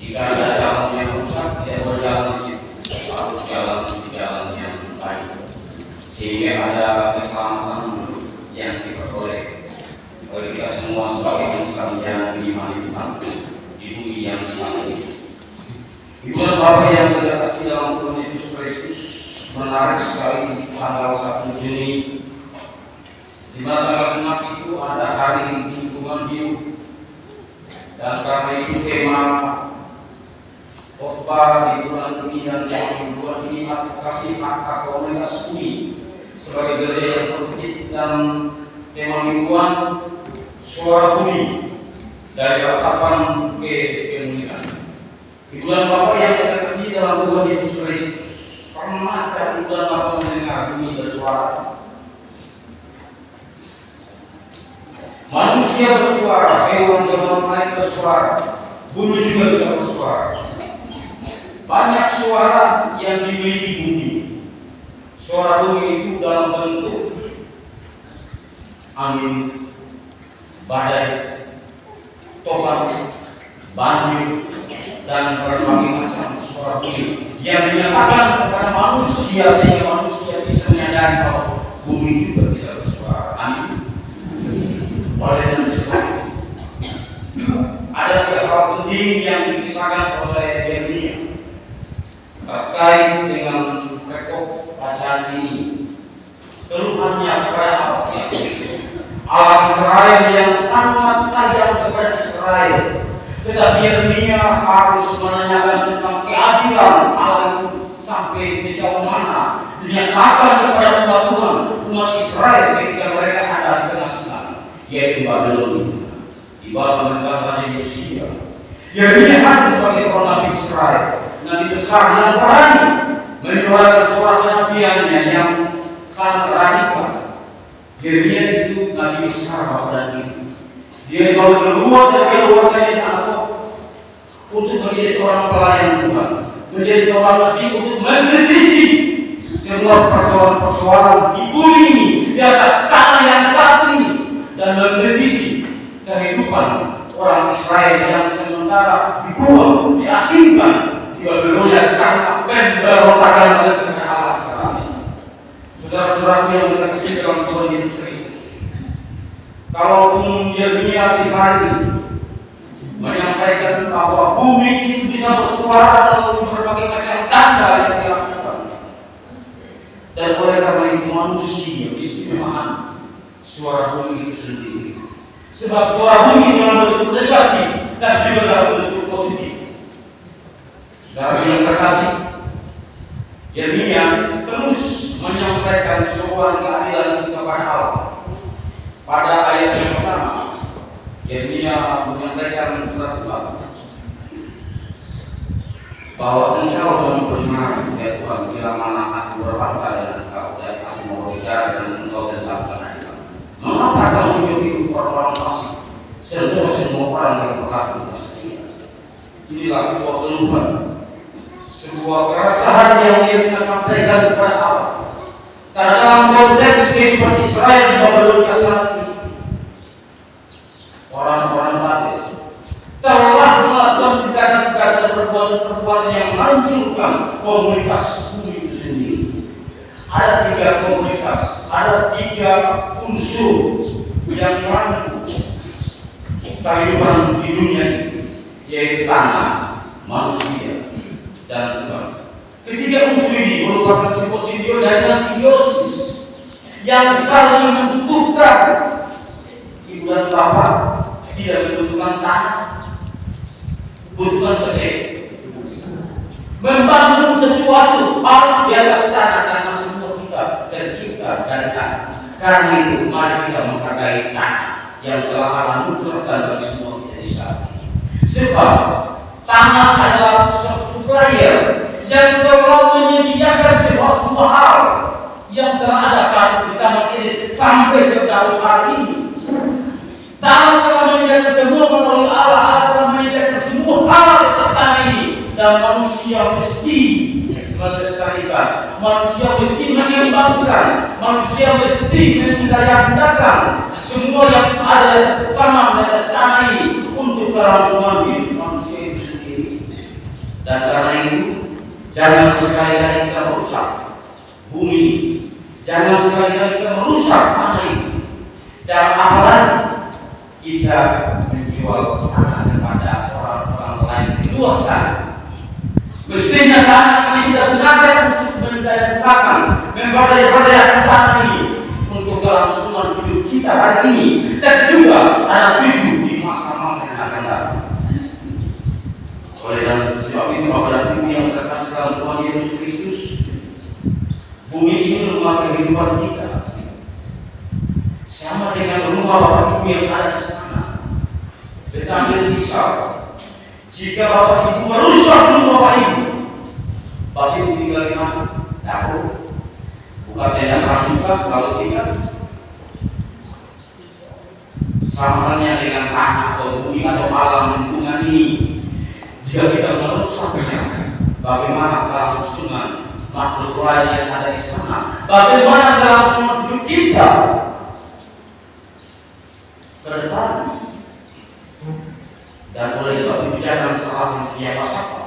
Jika ada jalan yang rusak, dia berjalan di situ, harus jalan di jalan yang baik, sehingga ada keselamatan yang diperoleh oleh kita semua sebagai Islam yang diimani Tuhan di bumi yang satu ini. Ibu dan Bapak yang terkasih dalam Tuhan Yesus Kristus, menarik sekali tanggal 1 Juni, di mana tanggal genap itu ada hari lingkungan hidup, dan karena itu tema khotbah di bulan ini dan yang kedua ini advokasi hak komunitas UI sebagai gereja yang produktif, dan tema mingguan suara bumi dari ratapan ke kemuliaan. Ibu dan Bapak yang terkasih dalam Tuhan Yesus Kristus, pernah ibu dan Bapak mendengar bumi bersuara? Manusia bersuara, hewan dan lain bersuara, bumi juga bisa bersuara. Banyak suara yang dimiliki bumi. Suara bumi itu dalam bentuk angin, badai, topan, banjir, dan berbagai macam suara bumi yang dinyatakan kepada manusia sehingga manusia bisa menyadari bahwa bumi juga bisa bersuara. Amin. Oleh dan sebab ada tiga hal penting yang dikisahkan oleh Yeremia terkait dengan pokok bacaan ini. Keluhannya kepada Allah Israel yang sangat sayang kepada Israel, tetapi Yeremia harus menanyakan tentang keadilan Allah itu sampai sejauh mana dinyatakan kepada umat Israel ketika mereka ada di tengah sana, yaitu Babylon, di bawah pemerintahan Yosia. Yeremia harus sebagai seorang nabi Israel, nabi besar yang berani menyuarakan suara kenabiannya yang sangat radikal. Yeremia itu nabi besar pada itu. Dia mau keluar dari keluarganya atau untuk menjadi seorang pelayan Tuhan, menjadi seorang nabi untuk mengkritisi semua persoalan di bumi ini, di atas tanah yang satu ini, dan mengkritisi kehidupan orang Israel yang sementara dibuang, diasingkan di Babilonia karena pemberontakan kepada Allah Swt. Saudara-saudaraku yang terkasih dalam Tuhan Yesus Kristus, kalau Yeremia di hari ini menyampaikan bahwa bumi itu bisa bersuara dalam berbagai macam tanda yang dilakukan, dan oleh karena itu manusia istimewaan suara bumi itu sendiri, sebab suara bumi dalam bentuk negatif dan juga dalam bentuk positif. Saudara yang terkasih, Yeremia terus menyampaikan seruan keadilan kepada Allah. Pada ayat yang pertama, Yeremia menyampaikan surat Tuhan bahwa Engkau memperkenalkan ya Tuhan, bila mana aku berkata dengan Engkau dan aku mau berbicara dengan Engkau tentang keadilan. Mengapa kamu menjadi orang-orang fasik, serta semua orang yang berlaku pastinya? Inilah sebuah keluhan, sebuah keresahan yang Yeremia sampaikan kepada Allah. Karena dalam konteks kehidupan Israel di Babilonia saat ini, orang-orang Babel telah melakukan tindakan-tindakan perbuatan yang menghancurkan komunitas bumi itu sendiri. Ada 3 komunitas, ada 3 unsur yang merangkul kehidupan di dunia ini, yaitu tanah, manusia, dan Tuhan. Ketiga unsur ini merupakan simposium dari simbiosis yang saling membutuhkan. Ibu dan Bapak tidak membutuhkan tanah, membutuhkan kesehatan. Membangun sesuatu harus di atas tanah karena semua kita tercipta dari tanah. Karena itu mari kita menghargai tanah yang telah Allah nuturkan bagi semua kita di sana. Sebab tanah adalah supplier yang telah menyediakan semua hal yang telah ada saat di tanah ini sampai ke hari ini. Tanah telah menyediakan semua melalui Allah telah menyediakan semua hal di atas tanah ini, dan manusia mesti melestarikan, manusia mesti mengembangkan, manusia mesti menjayakan semua yang ada di tanah di atas tanah ini untuk kelangsungan hidup manusia itu sendiri. Jangan sekali-kali kita merusak bumi. Jangan sekali-kali kita merusak tanah ini. Cara amalan kita menjual tanah kepada orang-orang lain di luar sana. Mestinya tanah ini kita gunakan untuk mendaya-gunakan, memberdaya-berdayakan tanah ini untuk kelangsungan hidup kita hari ini dan juga anak cucu di masa-masa yang akan datang. Oleh karena sebab itu, Bapak Ibu yang terkasih dalam Tuhan Yesus Kristus, bumi ini rumah kehidupan kita. Sama dengan rumah Bapak Ibu yang ada di sana. Tetapi bisa, jika Bapak Ibu merusak rumah Bapak Ibu, Bapak Ibu tinggal di mana? Dapur. Bukan tenda pramuka, kalau tidak. Sama halnya dengan tanah atau bumi atau alam lingkungan ini. Jika kita merusaknya, bagaimana kelangsungan makhluk lain yang ada di sana? Bagaimana kelangsungan hidup kita ke depan? Dan oleh sebab itu jangan salahkan siapa-siapa.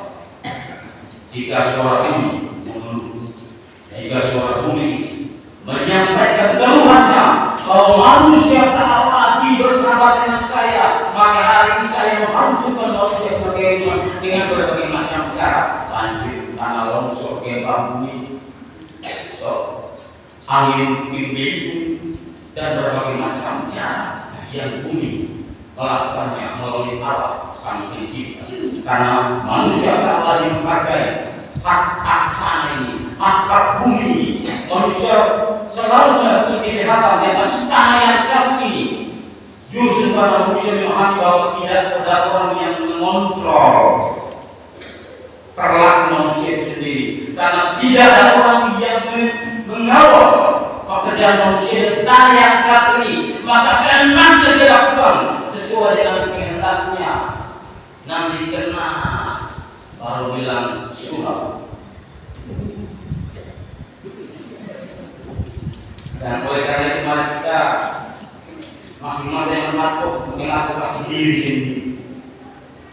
Jika suara bumi mengeluh, jika suara bumi menyampaikan keluhannya bahwa manusia tak lagi bersahabat dengan saya, maka hari ini saya menghancurkan manusia dengan berbagai macam cara, banjir, tanah longsor, gempa bumi, angin beliung, dan berbagai macam cara yang bumi melakukannya melalui alat sang pencipta. Karena manusia tak lagi memakai hak tanah ini, hak bumi ini. Manusia selalu melakukan kejahatan di atas tanah yang satu ini. Justru karena manusia memahami bahwa tidak ada orang yang mengontrol perilaku manusia itu sendiri. Karena tidak ada orang yang mengawal pekerjaan manusia di tanah yang satu ini, maka senang dia lakukan sesuai dengan kehendaknya. Nanti kena baru bilang surat. Dan oleh karena itu mari kita masing-masing yang masuk mengadvokasi diri sendiri.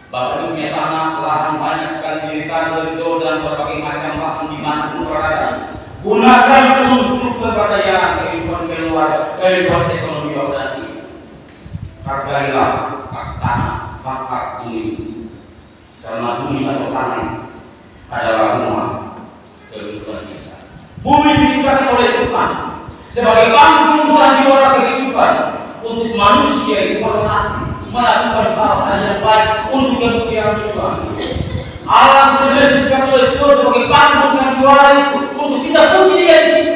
Bapak Ibu punya tanah, lahan banyak sekali di Ricardo dan berbagai macam lahan dimanapun berada. Gunakan untuk pemberdayaan kehidupan keluarga, kehidupan ekonomi Bapak Ibu. Hargailah hak tanah, hak bumi. Karena bumi atau tanah adalah rumah kehidupan kita. Bumi diciptakan oleh Tuhan sebagai panggung sandiwara kehidupan untuk manusia yang melakukan hal-hal yang baik untuk kemuliaan Tuhan. Alam semesta diciptakan oleh Tuhan sebagai panggung sandiwara itu untuk kita puji Dia di situ,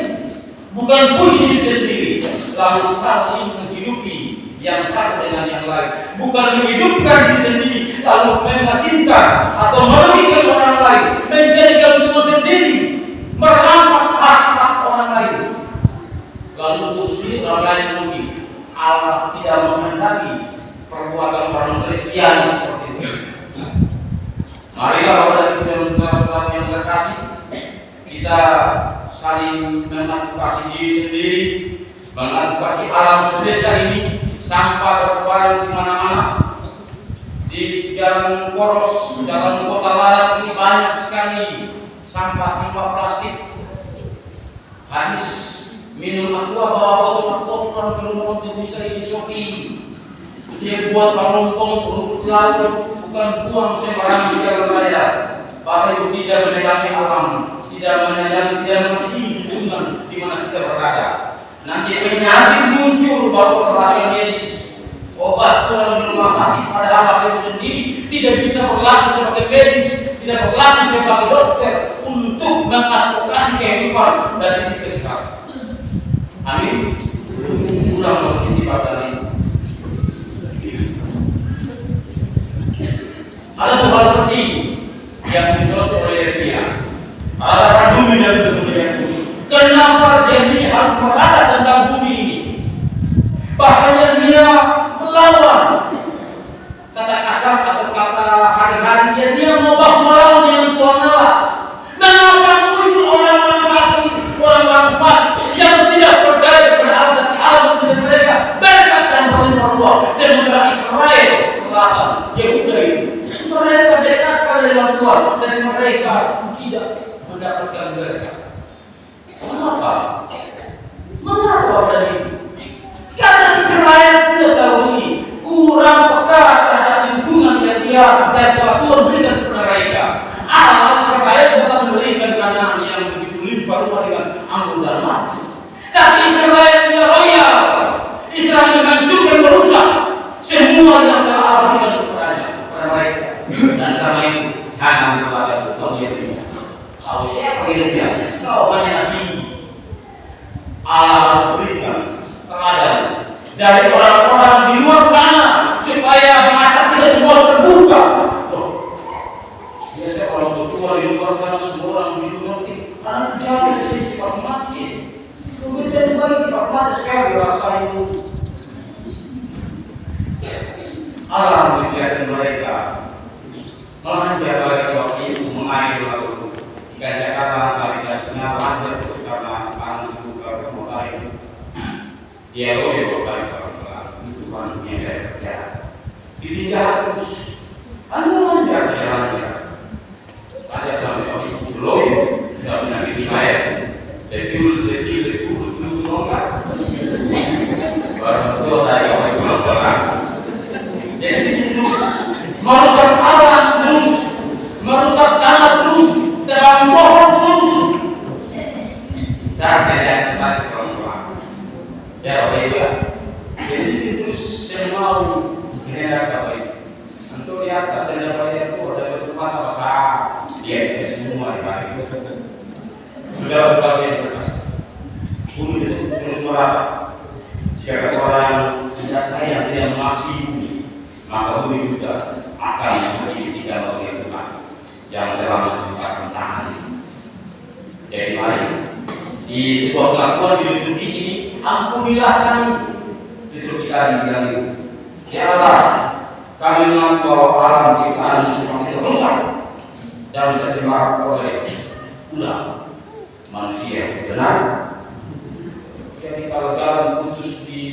bukan puji diri sendiri. Lalu saling menghidupi yang satu dengan yang lain, bukan menghidupkan diri sendiri lalu mengasingkan atau merugikan orang lain, menjadikan Tuhan sendiri merampas hak orang lain. Lalu untuk sendiri orang lain rugi. Allah tidak menghendaki perbuatan orang Kristiani seperti itu. Marilah Bapak dan Ibu saudara-saudara yang terkasih, kita saling mengadvokasi diri sendiri, mengadvokasi alam semesta ini. Sampah bersebaran di mana-mana. Di jalan poros, jalan kota larat ini banyak sekali sampah-sampah plastik. Habis minum aqua, bawa botol-botol ke rumah untuk bisa isi sopi. Dia buat parumpong untuk laut, bukan buang sembarangan di jalan raya. Bapak Ibu tidak menelangi alam, tidak mengasih lingkungan di mana kita berada. Nanti penyakit muncul baru setelah medis. Obat kurang di rumah sakit, padahal Bapak Ibu sendiri tidak bisa berlaku sebagai medis, tidak berlaku sebagai dokter untuk mengadvokasi kehidupan dari sisi kesehatan. Amin. Ulang mengerti pada ini. Ada dua hal penting yang disorot oleh dia. Ada bumi dan kemudian bumi. Kenapa dia harus berada tentang bumi ini? Bahkan dia melawan kata kasar atau kata hari-hari dia mau melawan dengan Tuhan Allah. Mengapa muncul orang-orang kafir, orang-orang fasik yang tidak percaya kepada Allah dan Allah menjadi mereka berkat dan berlimpah sementara Israel selatan Yehuda itu mereka dekat sekali dalam Tuhan dan mereka tidak mendapatkan berkat. Mengapa? Mengapa berani? Karena Israel tidak tahu sih, kurang peka terhadap lingkungan yang dia dan Tuhan berikan kepada mereka. Allah Israel tetap memberikan kanan yang begitu limpah ruah dengan anggur dan mati. Tapi Israel tidak royal. Israel menghancurkan, merusak semua yang telah Allah berikan kepada mereka. Dan karena itu jangan selalu menjadinya. Kalau siapa hidupnya, kau hanya nabi. Allah berikan teladan dari orang-orang di luar sana supaya mata kita semua terbuka. Biasanya kalau keluar di luar sana semua orang begitu ngerti, anak jangan di sini cepat mati. Kemudian baik cepat mati sekali rasa itu. Allah membiarkan mereka mengajar mereka waktu itu mengalir lalu jika Jakarta mereka semua lancar terus karena panas juga kemudian dia loe berkali itu kan yang saya kerja ditinjau terus anda lancar saja lancar lancar sampai waktu loe tidak pernah ditinjau dari dulu nongak baru itu dari orang pulang jadi terus merusak alam terus, merusak tanah terus, terang pohon terus. Saat saya tempat perempuan, ya apa itu ya? Jadi terus saya mau hendak apa itu? Untuk di atas saya dapat itu ada tempat apa sah? Dia itu semua dibalik. Sudah berbagai terus, bumi itu terus merata. Jika orang tidak sayang tidak masih bumi, maka bumi juga akan menjadi dalam oleh Tuhan yang telah menciptakan tanah ini. Jadi mari di sebuah pengakuan di dunia ini, ampunilah kami itu kita dibilang itu. Ya Allah, kami mengaku bahwa alam ciptaan semakin rusak dan tercemar oleh ulah manusia. Benar? Jadi kalau jalan putus di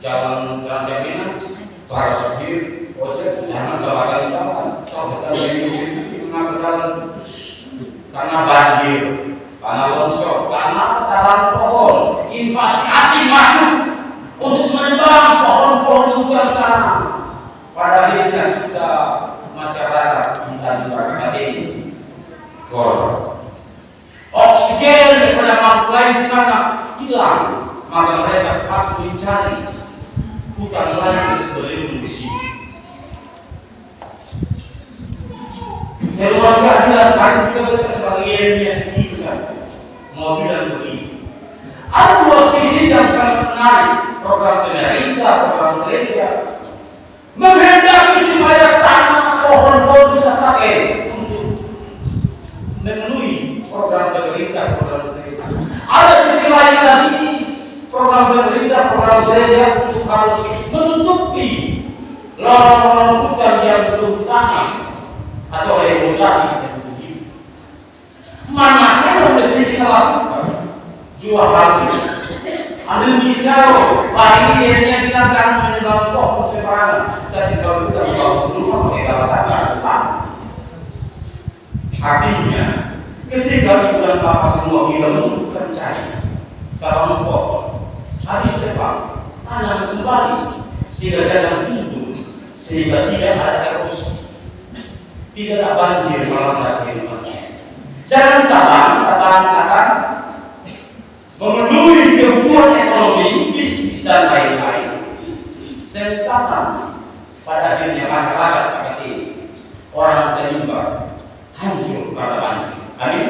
jalan Transjamina, para supir ojek jangan salahkan jalan. Salahkan dari sini mengatur jalan putus karena banjir, karena longsor, karena taran pohon, invasi asing masuk untuk menebang pohon-pohon di hutan sana. Pada akhirnya kita masyarakat dan masyarakat ini korban. Oksigen daripada makhluk lain di sana hilang, maka mereka harus mencari hutan lain untuk berlindung di sini. Seluruh keadilan kami juga mereka sebagai yang kecil saja. Mau bilang begini, ada dua sisi yang sangat menarik, program pemerintah, program gereja, menghendaki supaya tanah pohon-pohon bisa pakai untuk memenuhi program pemerintah, program gereja. Ada sisi lain lagi, program pemerintah, program gereja untuk harus menutupi lorong-lorong hutan yang belum tanam atau reboisasi bisa begitu. Manakah yang mesti kita lakukan? Dua hal ini. Ambil misal, hari ini dia bilang jangan menyebar pohon sembarangan, tapi kalau kita bawa rumah pakai kata-kata, artinya ketika di bulan Papa semua kita menentukan cahaya, kalau pohon habis tebang, tanam kembali sehingga jangan tumbuh, sehingga tidak ada erosi. Tidak ada banjir malam hari ini. Jangan katakan memenuhi kebutuhan ekonomi, bisnis dan lain-lain. Serta pada akhirnya masyarakat seperti ini orang terlibat hancur karena banjir. Amin.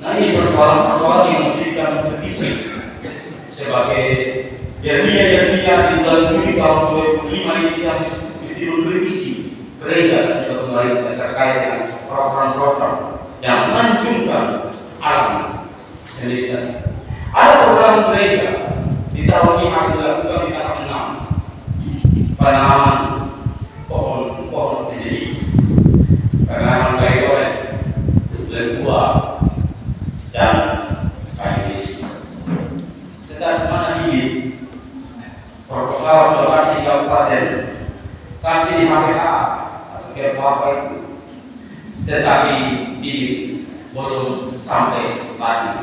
Nah ini persoalan yang mesti kita kritisi sebagai Yeremia di bulan Juli tahun 2005 ini kita mesti mengkritisi gereja dan juga pemerintah terkait dengan program-program yang menghancurkan alam sendiri. Ada program gereja di tahun ini akan dilakukan di tahap 6 penanaman pohon jadi penanaman kayu oleh lembuah dan kayu isi. Tetapi mana ini proposal sudah di kabupaten kasih di HPA atau apa itu tetapi belum sampai tadi.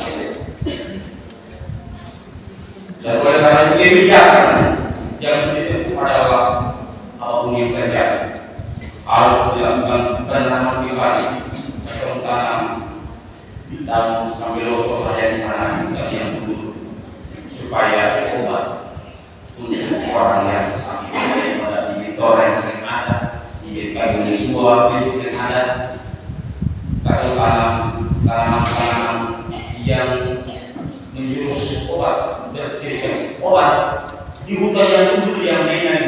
Dan oleh karena itu kebijakan yang ditempuh adalah apapun yang terjadi harus dilakukan penanaman pribadi atau tanam dan sambil lotos saja di sana dan yang dulu supaya obat untuk orang yang sakit daripada di torrent yang ada di kayu sebuah bisnis yang ada kalau tanaman yang menjurus obat berciri obat di hutan yang dulu yang dengan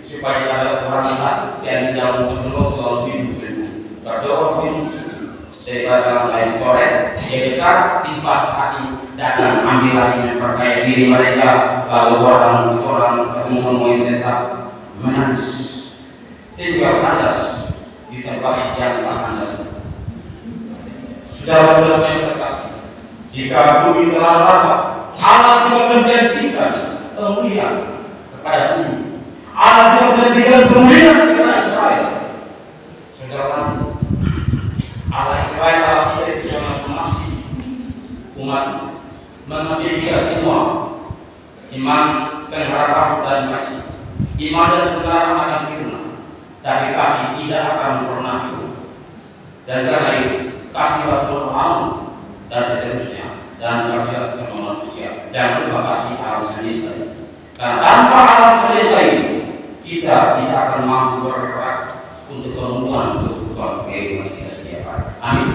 supaya ada orang sakit dan dalam sebelum kalau sembuh berdoa daripada lain korek yang besar investasi dan ambil lagi memperkaya diri mereka lalu orang ketemu semua yang tetap menangis tinggal panas di tempat yang panas. Saudara-saudara yang terkasih, jika bumi telah lama Allah juga menjanjikan kemuliaan kepada bumi. Allah juga menjanjikan kemuliaan kepada Israel. Saudara, Allah Israel tidak bisa mengasihi umat, mengasihi kita semua. Iman, pengharapan dan kasih. Iman dan pengharapan akan sirna, tapi kasih tidak akan pernah itu. Dan karena itu, kasih waktu mau dan seterusnya, dan kasih sesama manusia. Jangan lupa kasih alam semesta. Karena tanpa alam semesta ini, kita tidak akan mampu bergerak untuk penemuan kebutuhan kehidupan kita setiap hari. Amin.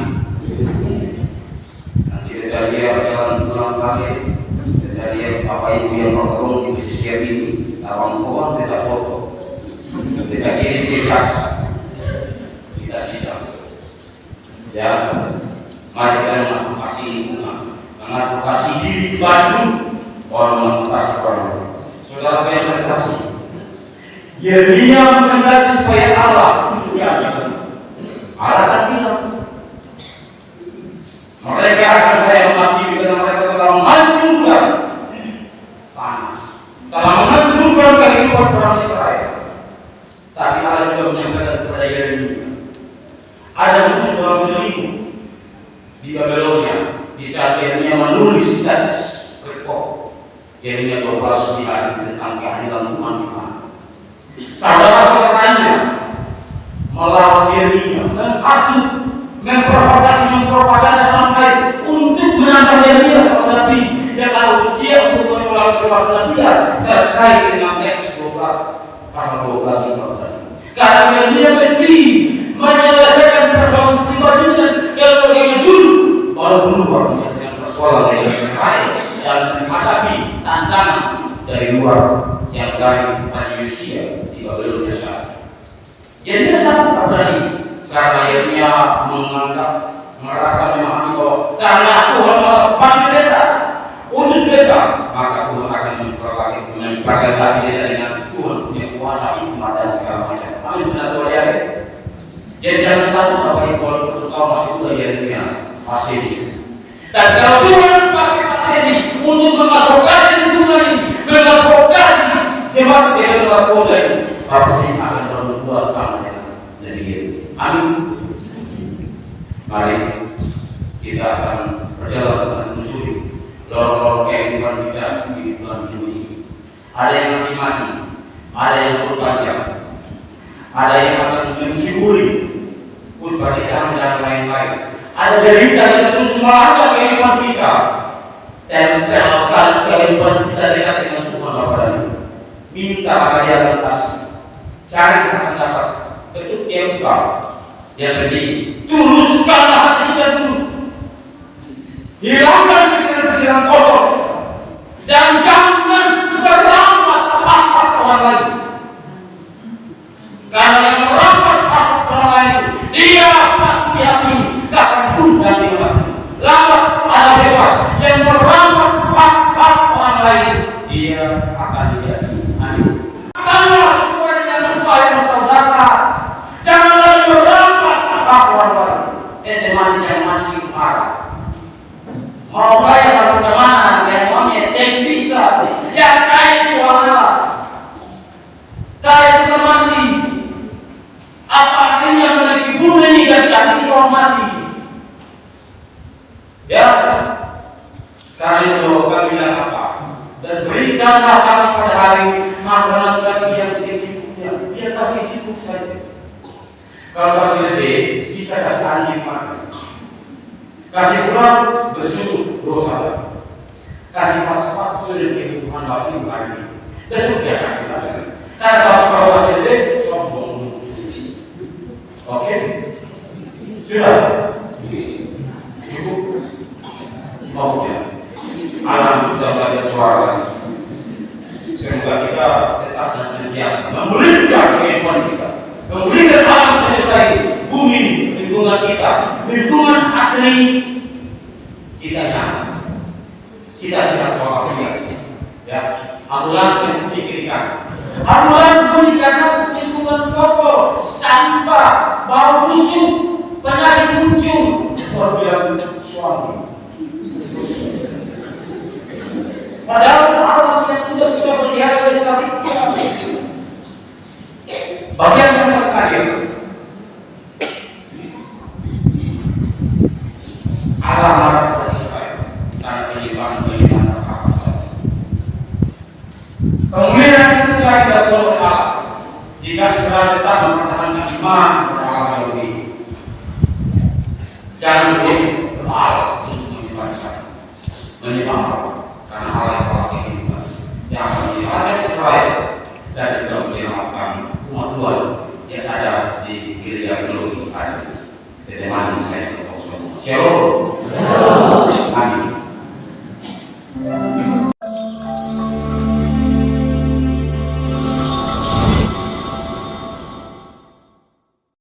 Nanti kita lihat jalan pulang balik, kita lihat Bapak Ibu yang bertolong di pesisir ini, lawan pohon kita foto, kita kirim ke jaksa, kita sidang. Ya, mari kita mengadvokasi lingkungan, mengadvokasi diri Bandung, orang mengadvokasi orang. Saudara yang terkasih, Yeremia mengendaki supaya Allah untuk jaga. Allah kan bilang, mereka akan saya mengabdi karena mereka telah menghancurkan tanah, telah menghancurkan kehidupan orang Israel. Tapi Allah juga menyampaikan kepada Yeremia, ada musuh dalam selingkuh di Babelonia. Di saat Yeremia menulis teks report Yeremia 12 tentang keadilan Tuhan di mana. Saudara-saudaranya melawan Yeremia, menghasut, memprovokasi, mempropaganda orang lain untuk menambah Yeremia sebagai nabi yang harus dia untuk menolak sebagai nabi terkait dengan teks 12 pasal 12 itu. Karena Yeremia mesti menyelesaikan persoalan pribadinya keluarganya dulu, baru berubah menyelesaikan persoalan yang Israel dan menghadapi tantangan dari luar yang dari manusia di Babelonia saat. Yeremia sangat berani karena Yeremia menganggap merasa memahami bahwa karena Tuhan melepas mereka untuk mereka, maka Tuhan akan memperbaiki kita dengan Tuhan punya kuasa hikmat dan segala macam. Amin, benar Tuhan ya. Jadi jangan takut apa itu kalau kau masih muda Yeremia masih. Dan kalau Tuhan pakai masih ini untuk mengadvokasi lingkungan ini, mengadvokasi jemaat dengan narkoba ini, pasti akan berdua sama dengan dia. Amin. Mari kita akan berjalan dengan menyusuri lorong-lorong kehidupan kita di bulan Juni. Ada yang mati, ada yang berpanjang, ada yang akan menyusuri pernikahan dan lain-lain. Ada derita yang terus melanda kehidupan kita. Dan kalau kehidupan kita dekat dengan Tuhan Bapa dan Ibu, minta maka Dia akan kasih. Cari akan dapat. Ketuk Dia buka. Dia beri. Tuluskanlah hati kita dulu. Hilangkan pikiran-pikiran kotor. Dan jangan merampas hak-hak orang lain. Karena yang merampas hak orang lain dia pasti hati karena dan dia lama ada hebat yang merampas hak-hak orang lain dia akan dijadi. Amin. Janganlah sesuai dengan upaya yang saudara. Janganlah merampas hak orang lain. Ente manusia yang masih marah. Mau bayar satu kemana yang maunya cek bisa yang kaya itu Allah kaya itu mati. Apa artinya memiliki bumi ini dan terjadi di kaum mati. Ya, karena itu kami bilang apa? Dan berikanlah kami pada hari makanan kami yang secukupnya. Dia kasih cukup saja. Kalau kasih lebih, sisa kasih anjing makan. Kasih kurang, bersuruh dosa. Kasih pas-pas sudah kehidupan batin hari ini. Besok dia kasih lagi. Karena kalau kasih lebih, sombong. Oke? Sudah? Cukup? Mau ya? Alam sudah belajar suara. Semoga kita tetap dan senantiasa memulihkan kehidupan kita, memulihkan alam semesta ini, bumi, lingkungan kita, lingkungan asli kita nyaman. Kita sedang mewakili, ya. Ambulans yang dipikirkan, ambulans bunyi karena lingkungan kotor, sampah, bau busuk, penyakit muncul. Orang bilang suami. Padahal alam yang tidak kita pelihara oleh statistika. Bagian yang terkait alam marah pada Israel karena penyimpangan akal. Kemudian yang terjadi dalam alam jika Israel tetap mempertahankan iman kepada Allah Yahudi, jangan begitu berpahala untuk menyembah karena Allah telah kehidupan. Jangan menyelamatkan Israel dan juga menyelamatkan umat Tuhan yang ada di gereja geologi hari ini. Teman saya, Shalom. Amin.